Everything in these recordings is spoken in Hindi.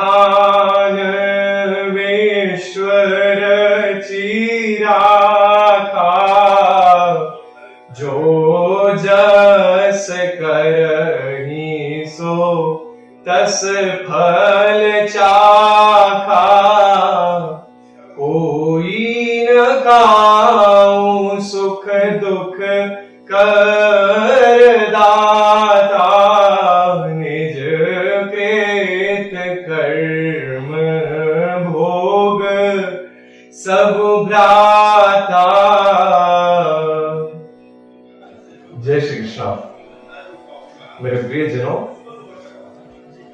प्रधान विश्व रची राखा, जो जस करहि सो तस फल चाखा। कोई न काऊ सुख दुख कर दाता, निज कृत कर्म भोग सब भ्राता। जय श्री कृष्ण। मेरे प्रियजनों,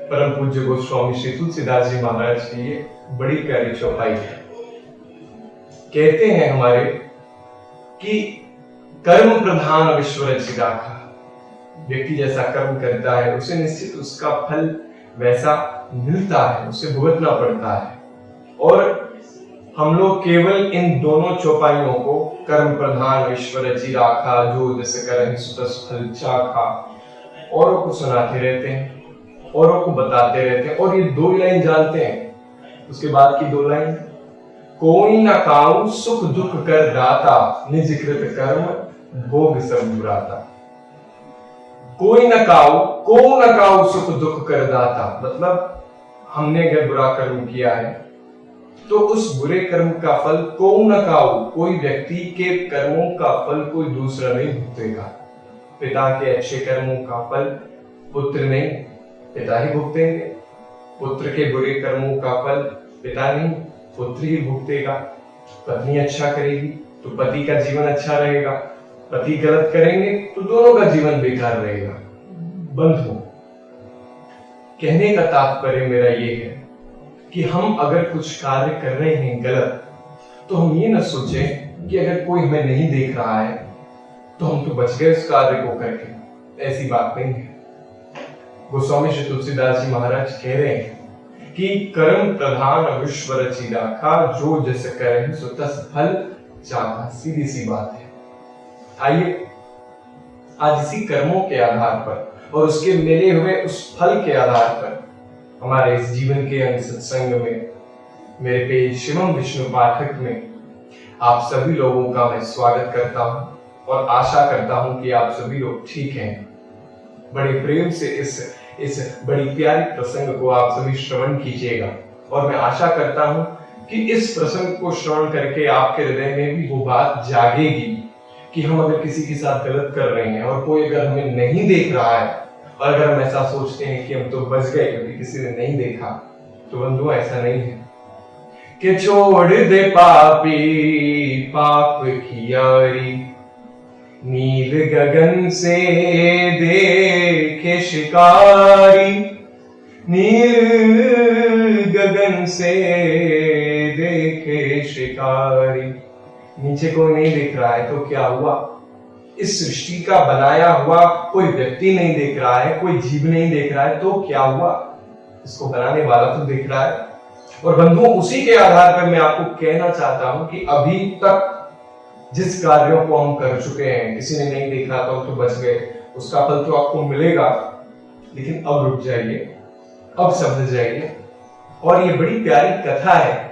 परम पूज्य गोस्वामी श्री तुलसीदास जी महाराज की ये बड़ी प्यारी चौपाई है। कहते हैं हमारे कि कर्म प्रधान विश्व रचि राखा। व्यक्ति जैसा कर्म करता है उसे निश्चित उसका फल वैसा मिलता है, उसे भुगतना पड़ता है। और हम लोग केवल इन दोनों चौपाइयों को, कर्म प्रधान विश्व रचि राखा, जो जैसे करहि सो तस फल चाखा, औरों को सुनाते रहते हैं, औरों को बताते रहते हैं। और ये दो लाइन जानते हैं, उसके बाद की दो लाइन, कोई न काऊ सुख दुख कर दाता, निज कृत कर्म भोग सब भ्राता। कोई न काऊ, को न काऊ सुख दुख कर दाता, मतलब हमने अगर बुरा कर्म किया है तो उस बुरे कर्म का फल को न काऊ, कोई व्यक्ति के कर्मों का फल कोई दूसरा नहीं भुगतेगा। पिता के अच्छे कर्मों का फल पुत्र नहीं, पिता ही भुगतेंगे। पुत्र के बुरे कर्मों का फल पिता नहीं, पुत्र ही भुगतेगा। पत्नी अच्छा करेगी तो पति का जीवन अच्छा रहेगा, पति गलत करेंगे तो दोनों का जीवन बेकार रहेगा। बंधु, कहने का तात्पर्य मेरा ये है कि हम अगर कुछ कार्य कर रहे हैं गलत, तो हम ये न सोचें कि अगर कोई हमें नहीं देख रहा है तो हम तो बच गए उस कार्य को करके। ऐसी बात नहीं है। गोस्वामी श्री तुलसीदास जी महाराज कह रहे हैं कि कर्म प्रधान विश्व रचि राखा, जो जस करहि सो तस फल चाखा। सीधी सी बात है। आइए आज इसी कर्मों के आधार पर और उसके मिले हुए उस फल के आधार पर हमारे इस जीवन के अंग सत्संग में, मेरे पेज शिवम विष्णु पाठक में आप सभी लोगों का मैं स्वागत करता हूं और आशा करता हूं कि आप सभी लोग ठीक हैं। बड़े प्रेम से इस बड़ी प्यारी प्रसंग को आप सभी श्रवण कीजिएगा और मैं आशा करता हूं कि इस प्रसंग को श्रवण करके आपके हृदय में भी वो बात जागेगी कि हम अगर किसी के साथ गलत कर रहे हैं और कोई अगर हमें नहीं देख रहा है, और अगर हम ऐसा सोचते हैं कि हम तो बच गए क्योंकि किसी ने नहीं देखा, तो बंधुओं ऐसा नहीं है कि छोड़ दे पापी पाप की यारी, नील गगन से देखे शिकारी, नील गगन से देखे शिकारी। नीचे कोई नहीं देख रहा है तो क्या हुआ? इस सृष्टि का बनाया हुआ कोई व्यक्ति नहीं देख रहा है, कोई जीव नहीं देख रहा है तो क्या हुआ? इसको बनाने वाला तो देख रहा है। और बंधुओं, उसी के आधार पर मैं आपको कहना चाहता हूं कि अभी तक जिस कार्यों को हम कर चुके हैं, किसी ने नहीं देखा तो हम तो बच गए, उसका फल तो आपको मिलेगा। लेकिन अब रुक जाइए, अब समझ जाइए। और ये बड़ी प्यारी कथा है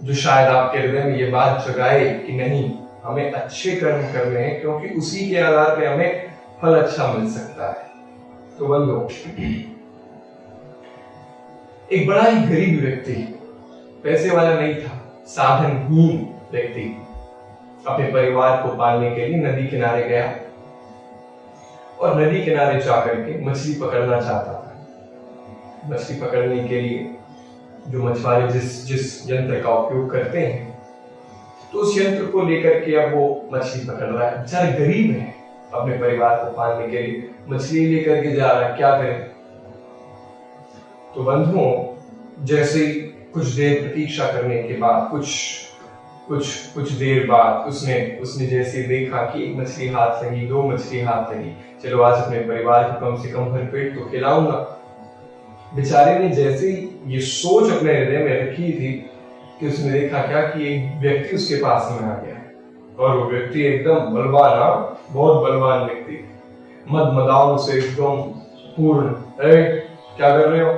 जो शायद आपके हृदय में ये बात जगाए कि नहीं, हमें अच्छे कर्म करने हैं क्योंकि उसी के आधार पे हमें फल अच्छा मिल सकता है। तो बंधुओं, एक बड़ा ही गरीब व्यक्ति, पैसे वाला नहीं था, साधनहीन व्यक्ति अपने परिवार को पालने के लिए नदी किनारे गया और नदी किनारे जाकर के मछली पकड़ना चाहता था। मछली पकड़ने के लिए जो मछुआरे जिस यंत्र का उपयोग करते हैं, तो उस यंत्र को लेकर के अब वो मछली पकड़ रहा है। बेचारा गरीब है, अपने परिवार को पालने के लिए मछली लेकर के जा रहा है, क्या करे? तो बंधुओं, जैसे कुछ देर प्रतीक्षा करने के बाद कुछ देर बाद उसने जैसे देखा कि एक मछली हाथ लगी, दो मछली हाथ लगी, चलो आज अपने परिवार को कम से कम भरपेट तो खिलाऊंगा। बेचारे ने जैसे ये सोच अपने हृदय में रखी थी कि उसने देखा क्या कि एक व्यक्ति उसके पास में आ गया और वो व्यक्ति एकदम बलवान, बहुत बलवान व्यक्ति, मद मदाओं से एकदम पूर्ण। क्या कर रहे हो?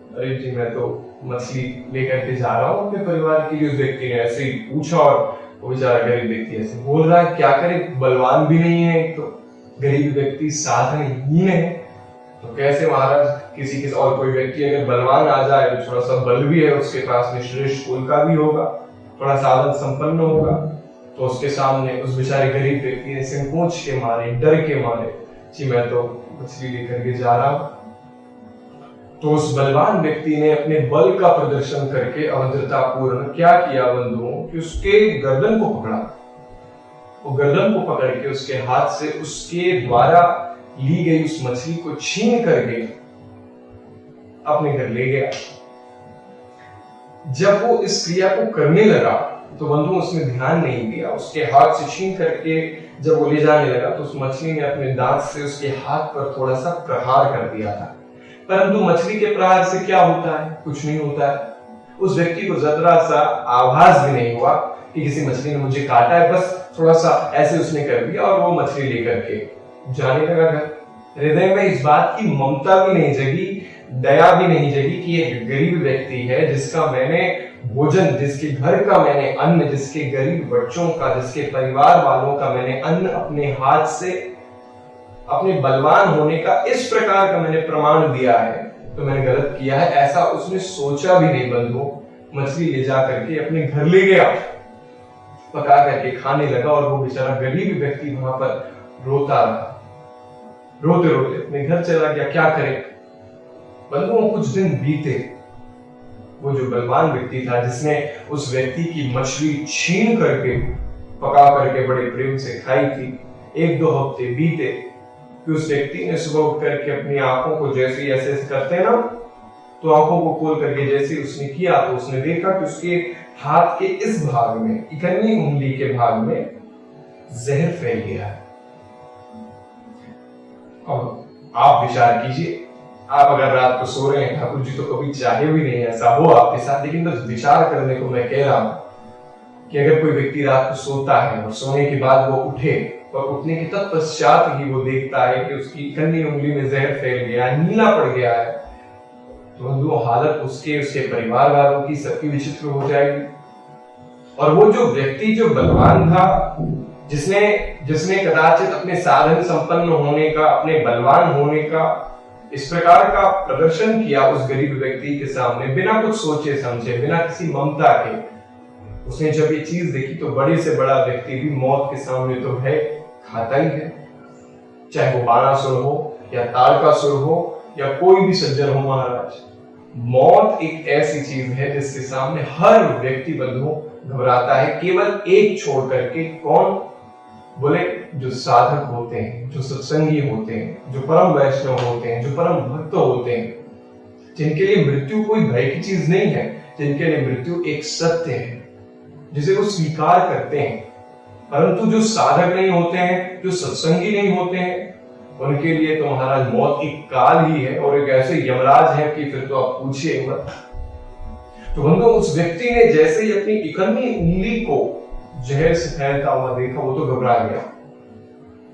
अरे जी मैं तो मछली लेकर के जा रहा हूँ अपने परिवार के लिए। उस व्यक्ति ने ऐसे ही पूछा और वो बेचारा गरीब व्यक्ति ऐसे बोल रहा है, क्या करे, बलवान भी नहीं है, एक तो गरीब व्यक्ति साधन ही है, तो कैसे महाराज किसी के और कोई व्यक्ति अगर बलवान आ जाए तो थोड़ा सा बल भी है उसके पास में, श्रेष्ठ कुल का भी होगा, थोड़ा साधन संपन्न होगा, तो उसके सामने उस बेचारे गरीब व्यक्ति ने संकोच के मारे, डर के मारे, जी मैं तो मछली लेकर के जा रहा हूं। तो उस बलवान व्यक्ति ने अपने बल का प्रदर्शन करके अभद्रता पूर्ण क्या किया बंधुओं कि उसके गर्दन को पकड़ा। वो गर्दन को पकड़ के उसके हाथ से उसके द्वारा ली गई उस मछली को छीन करके अपने घर ले गया। जब वो इस क्रिया को करने लगा तो बंधु उसने ध्यान नहीं दिया, उसके हाथ से छीन करके जब वो ले जाने लगा तो उस मछली ने अपने दांत से उसके हाथ पर थोड़ा सा प्रहार कर दिया था। परंतु मछली के प्रहार से क्या होता है? कुछ नहीं होता है। उस व्यक्ति को जरा सा आभास भी नहीं हुआ कि किसी मछली ने मुझे काटा है, बस थोड़ा सा ऐसे उसने कर दिया और वो मछली लेकर के जाने लगा घर। हृदय में इस बात की ममता भी नहीं जगी, दया भी नहीं जगी कि एक गरीब व्यक्ति है जिसका मैंने भोजन, जिसके घर का मैंने अन्न, जिसके गरीब बच्चों का, जिसके परिवार वालों का मैंने अन्न अपने हाथ से, अपने बलवान होने का इस प्रकार का मैंने प्रमाण दिया है, तो मैंने गलत किया है, ऐसा उसने सोचा भी नहीं बंधु। मछली ले जा करके अपने घर ले गया, पका करके खाने लगा और वो बेचारा गरीब व्यक्ति वहां पर रोता रहा, रोते रोते अपने घर चला गया। क्या करे बंधुओं, कुछ दिन बीते। वो जो बलवान व्यक्ति था जिसने उस व्यक्ति की मछली छीन करके पका करके बड़े प्रेम से खाई थी, 1-2 हफ्ते बीते कि उस व्यक्ति ने सुबह उठ करके अपनी आंखों को जैसे ही ऐसे करते ना, तो आंखों को खोल करके जैसे उसने किया तो उसने देखा कि उसके हाथ के इस भाग में, इकन्नी उंगली के भाग में जहर फैल गया है। अब आप विचार कीजिए, आप अगर रात को सो रहे हैं, ठाकुर जी तो कभी चाहे भी नहीं ऐसा हो आपके साथ, लेकिन बस विचार करने को मैं कह रहा हूं कि अगर कोई व्यक्ति रात को सोता है और सोने के बाद वो उठे और उठने के तत्पश्चात ही वो देखता है कि उसकी इकन्नी उंगली में जहर फैल गया है, नीला पड़ गया है, तो वो हालत उसके परिवार वालों की सबकी विचित्र हो जाएगी। और वो जो व्यक्ति जो बलवान था, जिसने कदाचित अपने साधन संपन्न होने का, अपने बलवान होने का इस प्रकार का प्रदर्शन किया उस गरीब व्यक्ति के सामने, बिना कुछ सोचे समझे, बिना किसी ममता के, उसने जब ये चीज देखी तो बड़े से बड़ा व्यक्ति भी मौत के सामने तो भय खाता ही है, चाहे वो बाणासुर हो या तारकासुर हो या कोई भी सज्जन हो महाराज। मौत एक ऐसी चीज है जिसके सामने हर व्यक्ति बंधु घबराता है, केवल एक छोड़ करके। कौन? बोले जो साधक होते हैं, जो सत्संगी होते हैं, जो परम वैष्णव होते हैं, जो परम भक्त होते हैं, जिनके लिए मृत्यु कोई भय की चीज नहीं है, जिनके लिए मृत्यु एक सत्य है जिसे वो स्वीकार करते हैं। परंतु जो साधक नहीं होते हैं, जो सत्संगी नहीं होते हैं, उनके लिए तो महाराज मौत एक काल ही है और एक ऐसे यमराज है कि फिर तो आप पूछिए मत। तो बंधु उस व्यक्ति ने जैसे ही अपनी इकन्नी उंगली को जहर से फैलता हुआ देखा, वो तो घबरा गया।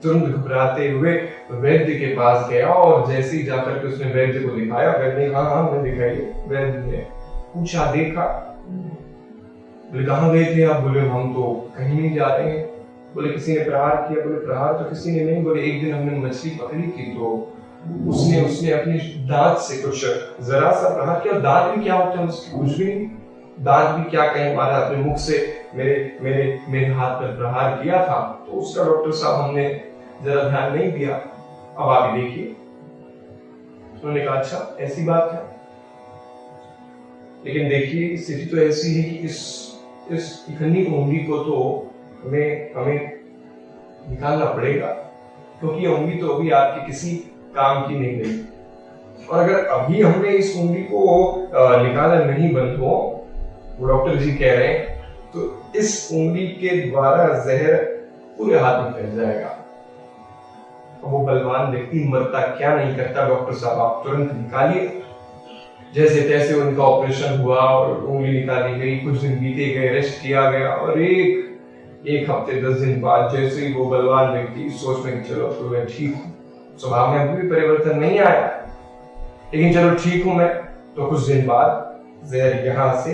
तुरंत घबराते हुए वैद्य के पास गया और जैसे ही जाकर के उसने वैद्य को दिखाया, वैद्य ने हाँ मैं दिखाइए। वैद्य ने पूछा, देखा? बोले कहाँ गए थे आप? बोले हम तो कहीं नहीं जा रहे हैं। बोले किसी ने प्रहार किया? बोले प्रहार तो किसी ने नहीं। बोले एक दिन हमने मछली पकड़ी थी तो उसने अपने दांत से कुछ जरा सा प्रहार किया। दांत भी क्या होता है उसकी कुछ भी नहीं, दांत भी क्या कहें, हमारा अपने मुख से मेरे हाथ पर प्रहार किया था, तो उसका डॉक्टर साहब हमने जरा ध्यान नहीं दिया, अब आप देखिए। उन्होंने कहा अच्छा ऐसी बात है, लेकिन देखिए स्थिति तो ऐसी है कि इस इकन्नी उंगली को तो हमें निकालना पड़ेगा, क्योंकि उंगली तो अभी आपके किसी काम की नहीं गई, और अगर अभी हमने इस उंगली को निकाला नहीं बंद हो, वो डॉक्टर जी कह रहे हैं, तो इस उंगली के द्वारा जहर पूरे हाथ में फैल जाएगा। तो वो बलवान व्यक्ति मरता क्या नहीं करता, डॉक्टर साहब आप तुरंत निकालिए। जैसे तैसे उनका ऑपरेशन हुआ और उंगली निकाली गई, कुछ दिन बीते गए, रेस्ट किया गया, और एक हफ्ते 10 दिन बाद जैसे ही वो बलवान व्यक्ति सोच में चलो तो मैं ठीक हूँ, स्वभाव में अभी भी परिवर्तन नहीं आया, लेकिन चलो ठीक हूँ मैं, तो कुछ दिन बाद जहर यहाँ से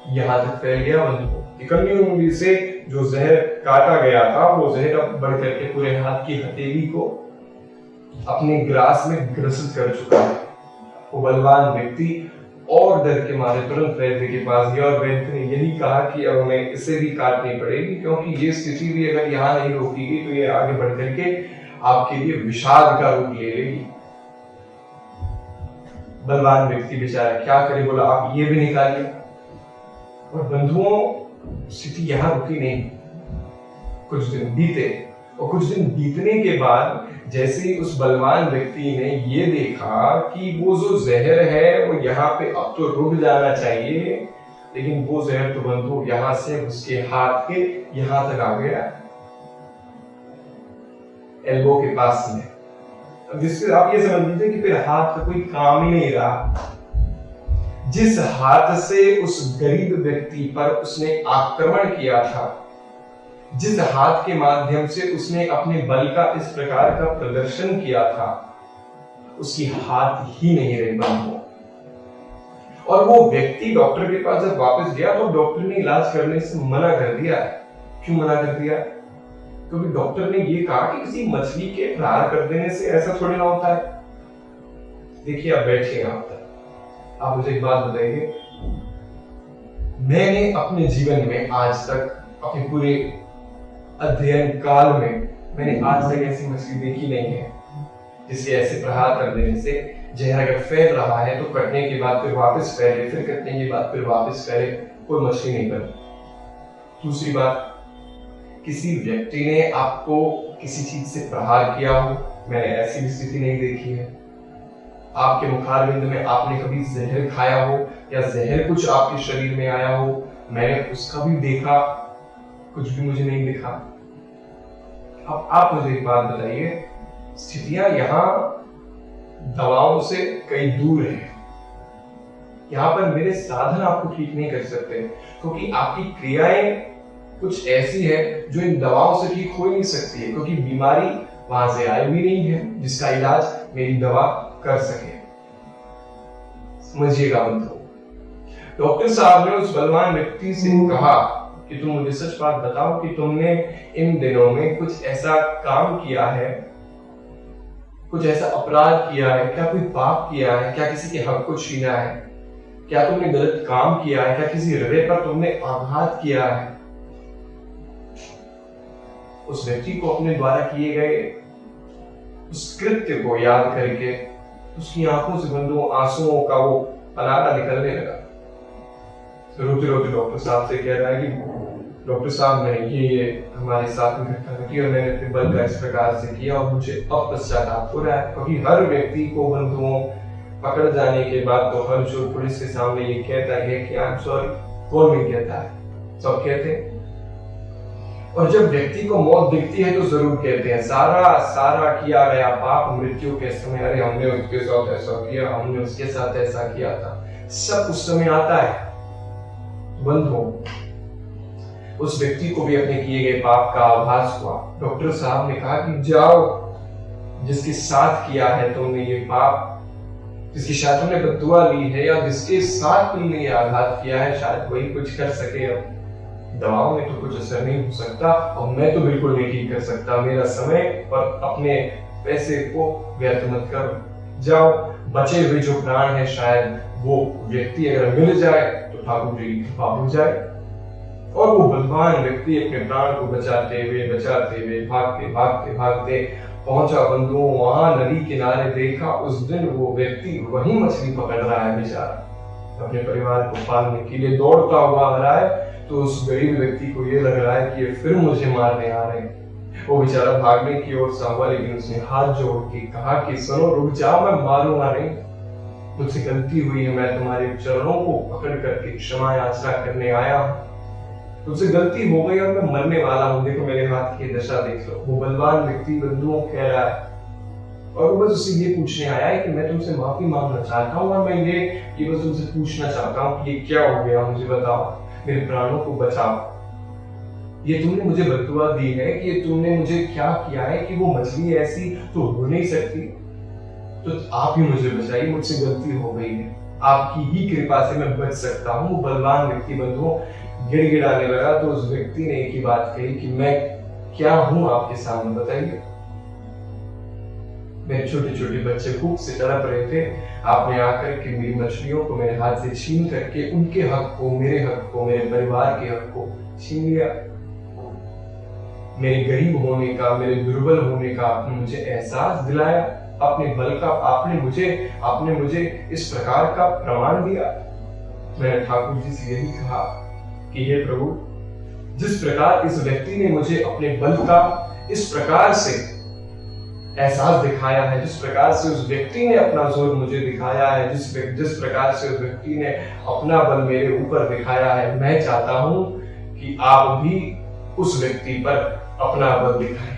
यहाँ तक फैल गया बंधुओं। इकन्नी उंगली से जो जहर काटा गया था वो जहर अब बढ़ करके पूरे हाथ की हथेली को अपने ग्रास में ग्रसित कर चुका है। वो बलवान व्यक्ति और डर के मारे तुरंत वैद्य के पास गया और वैद्य ने यही कहा कि अब हमें इसे भी काटनी पड़ेगी, क्योंकि ये स्थिति भी अगर यहाँ नहीं रोकी गई तो ये आगे बढ़ करके आपके लिए विषाद का रूप ले लेगी। बलवान व्यक्ति बेचारा क्या करे, बोला आप ये भी निकालिए। और बंधुओं स्थिति यहाँ रुकी नहीं, कुछ दिन बीते और कुछ दिन बीतने के बाद जैसे ही उस बलवान व्यक्ति ने ये देखा कि वो जो जहर है वो यहाँ पे अब तो रुक जाना चाहिए, लेकिन वो जहर तो बंधु यहाँ से उसके हाथ के यहाँ तक आ गया, एल्बो के पास में। अब जिससे आप ये समझ लीजिए कि फिर हाथ का कोई काम ही नहीं रहा। जिस हाथ से उस गरीब व्यक्ति पर उसने आक्रमण किया था, जिस हाथ के माध्यम से उसने अपने बल का इस प्रकार का प्रदर्शन किया था, उसकी हाथ ही नहीं रही बंधुओं। और वो व्यक्ति डॉक्टर के पास जब वापस गया तो डॉक्टर ने इलाज करने से मना कर दिया। क्यों मना कर दिया? क्योंकि डॉक्टर ने ये कहा कि किसी मछली के प्रहार कर देने से ऐसा थोड़ी ना होता है। देखिए आप बैठिए यहाँ पर, आप मुझे एक बात बताइए, मैंने अपने जीवन में आज तक, अपने पूरे अध्ययन काल में मैंने आज तक ऐसी मछली देखी नहीं है जिससे ऐसे प्रहार कर देने से जहर अगर फैल रहा है तो कटने के बाद फिर वापस फैले, फिर कटने के बाद फिर वापस फैले, कोई मछली नहीं बनी। दूसरी बात, किसी व्यक्ति ने आपको किसी चीज से प्रहार किया हो, मैंने ऐसी भी स्थिति नहीं देखी है। आपके मुखारबिंद में आपने कभी जहर खाया हो या जहर कुछ आपके शरीर में आया हो, मैंने उसका भी देखा, कुछ भी मुझे नहीं दिखा। अब आप मुझे एक बात बताइए, स्थितियां यहाँ दवाओं से कई दूर है। यहाँ पर मेरे साधन आपको ठीक नहीं कर सकते, क्योंकि आपकी क्रियाएं कुछ ऐसी है जो इन दवाओं से ठीक हो ही नहीं सकती है, क्योंकि बीमारी वहां से आई भी नहीं है जिसका इलाज मेरी दवा कर सके। समझिएगा बंधु। डॉक्टर साहब ने उस बलवान व्यक्ति से कहा कि तुम मुझे सच बात बताओ कि तुमने इन दिनों में कुछ ऐसा काम किया है, कुछ ऐसा अपराध किया है, क्या कोई पाप किया है, क्या किसी के हक को छीना है, क्या तुमने गलत काम किया है, क्या किसी हृदय पर तुमने आघात किया है? उस व्यक्ति को अपने द्वारा किए गए उस कृत्य को याद करके उसकी आंखों से बंधु आंसुओं का वो पनारा निकलने लगा। रोते रोते डॉक्टर साहब से कह रहा है कि डॉक्टर साहब मैंने ये हमारे साथ में घटना घटी और मैंने अपने बल का इस प्रकार से किया और मुझे अब पश्चाताप हो रहा है। क्योंकि हर व्यक्ति को बंधुओं पकड़ जाने के बाद तो हर जो पुलिस के सामने ये कहता है कि आई एम सॉरी, कौन नहीं कहता है, सब कहते हैं। और जब व्यक्ति को मौत दिखती है तो जरूर कहते हैं सारा किया गया पाप मृत्यु के समय, अरे हमने उसके साथ ऐसा किया, हमने उसके साथ ऐसा किया था, सब उस समय आता है। बंधुओं, उस व्यक्ति को भी अपने किए गए पाप का आभास हुआ। डॉक्टर साहब ने कहा कि जाओ, जिसके साथ किया है तुमने ये पाप, जिसकी शायद तुमने बद्दुआ ली है या जिसके साथ तुमने ये आघात किया है, शायद वही कुछ कर सके। अब दवाओं में तो कुछ असर नहीं हो सकता और मैं तो बिल्कुल नहीं ठीक कर सकता। मेरा समय और अपने पैसे को व्यर्थ मत करो, जाओ, बचे हुए जो प्राण है शायद वो व्यक्ति अगर मिल जाए तो ठाकुर जी की कृपा हो जाए। और वो बलवान व्यक्ति अपने प्राण को बचाते हुए भागते पहुंचा बंधुओं वहां नदी किनारे। देखा उस दिन वो व्यक्ति वही मछली पकड़ रहा है बेचारा, अपने परिवार को पालने के लिए दौड़ता हुआ आ रहा है। तो उस गरीब व्यक्ति को ये लग रहा है कि ये फिर मुझे मारने आ रहे हैं। वो बेचारा भागने की ओर से हुआ, लेकिन उसने हाथ जोड़ के कहा कि सुनो, रुक जाओ, मैं मारूंगा नहीं, मुझसे गलती हुई है, मैं तुम्हारे चरणों को पकड़ करके क्षमा याचना करने आया हूँ, तुमसे गलती हो गई और मैं मरने वाला हूँ, देखो मेरे हाथ की दशा देख लो। वो बलवान व्यक्ति बंधुओं कह रहा है और वो बस उससे ये पूछने आया है कि मैं तुमसे माफी मांगना चाहता हूँ और मैं ये बस तुमसे पूछना चाहता हूँ कि ये क्या हो गया, मुझे बताओ, मेरे प्राणों को बचाओ। ये तुमने मुझे बद्दुआ दी है कि ये तुमने मुझे क्या किया है कि वो मछली ऐसी तो हो नहीं सकती, तो आप ही मुझे बचाइए, मुझसे गलती हो गई है। आपकी ही कृपा से मैं बच सकता हूँ। बलवान व्यक्ति बंधुओं गिड़गिड़ाने लगा तो उस व्यक्ति ने एक ही बात कही कि मैं क्या हूं आपके सामने, बताइए। मेरे छोटे छोटे बच्चे भूख से तड़प रहे थे, आपने आकर के मेरी मछलियों को मेरे हाथ से छीन करके उनके हक को, मेरे हक को, मेरे परिवार के हक को छीन लिया। मेरे गरीब होने का, मेरे दुर्बल होने का आपने मुझे एहसास दिलाया, अपने बल का आपने मुझे इस प्रकार का प्रमाण दिया। मैंने ठाकुर जी से यही कहा कि हे प्रभु, जिस प्रकार इस व्यक्ति ने मुझे अपने बल का इस प्रकार से एहसास दिखाया है, जिस प्रकार से उस व्यक्ति ने अपना जोर मुझे दिखाया है, जिस प्रकार से उस व्यक्ति ने अपना बल मेरे ऊपर दिखाया है, मैं चाहता हूं कि आप भी उस व्यक्ति पर अपना बल दिखाएं।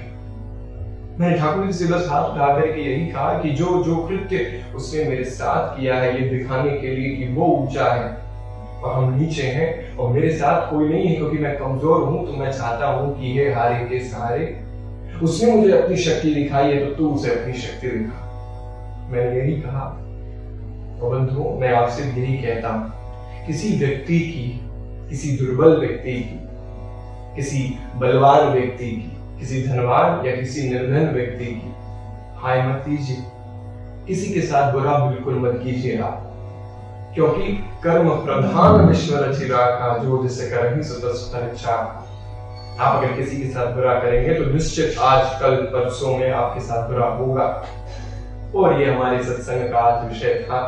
मैंने ठाकुर जी से बस हाथ उठा करके यही कहा कि जो कृत्य उसने मेरे साथ किया है, ये दिखाने के लिए कि वो ऊंचा है और हम नीचे हैं और मेरे साथ कोई नहीं है क्योंकि मैं कमजोर हूं, तो मैं चाहता हूं कि ये हारे के सहारे उसने मुझे अपनी शक्ति दिखाई है तो तू उसे अपनी शक्ति दिखा। मैंने यही कहा। और बंधुओं, मैं आपसे यही कहता हूं, किसी व्यक्ति की, किसी दुर्बल व्यक्ति की, किसी बलवान व्यक्ति की, किसी धनवान या किसी निर्धन व्यक्ति की हाय मत कीजिए, किसी के साथ बुरा बिल्कुल मत कीजिए आप, क्योंकि कर्म प्रधान विश्व रचिरा का जो जिसे कर ही सुतस्तर इच्छा। आप अगर किसी के साथ बुरा करेंगे तो निश्चित आज कल परसों में आपके साथ बुरा होगा। और ये हमारे सत्संग का आज विषय था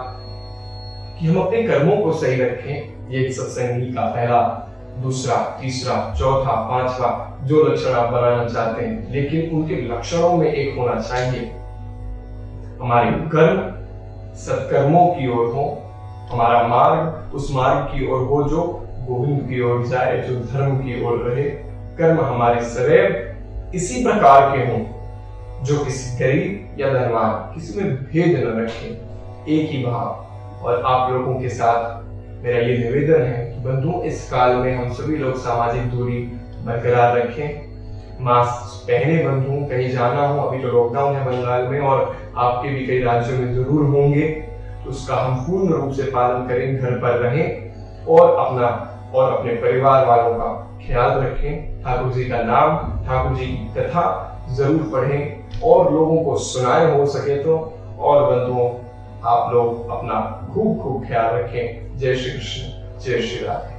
कि हम अपने कर्मों को सही रखें। ये सत्संगी का पहला, दूसरा, तीसरा, चौथा, पांचवा जो लक्षण आप बनाना चाहते हैं, लेकिन उनके लक्षणों में एक होना चाहिए, हमारे कर्म सत्कर्मों की ओर हो, हमारा मार्ग उस मार्ग की ओर हो जो गोविंद की ओर जाए, जो धर्म की ओर रहे। कर्म हमारे सदैव इसी प्रकार के हों जो किसी गरीब या धनवान, किसी में भेद न रखें, एक ही भाव। और आप लोगों के साथ मेरा ये निवेदन है कि बंधुओं, इस काल में हम सभी लोग सामाजिक दूरी बरकरार रखें, मास्क पहने बंधुओं, कहीं जाना हो, अभी तो लॉकडाउन है बंगाल में और आपके भी कई राज्यों में जरूर होंगे, तो उसका हम पूर्ण रूप से पालन करें, घर पर रहें और अपना और अपने परिवार वालों का ख्याल रखें। ठाकुर जी का नाम, ठाकुर जी की कथा जरूर पढ़ें और लोगों को सुनाएं हो सके तो। और बंधुओं, आप लोग अपना खूब खूब ख्याल रखें। जय श्री कृष्ण, जय श्री राधे।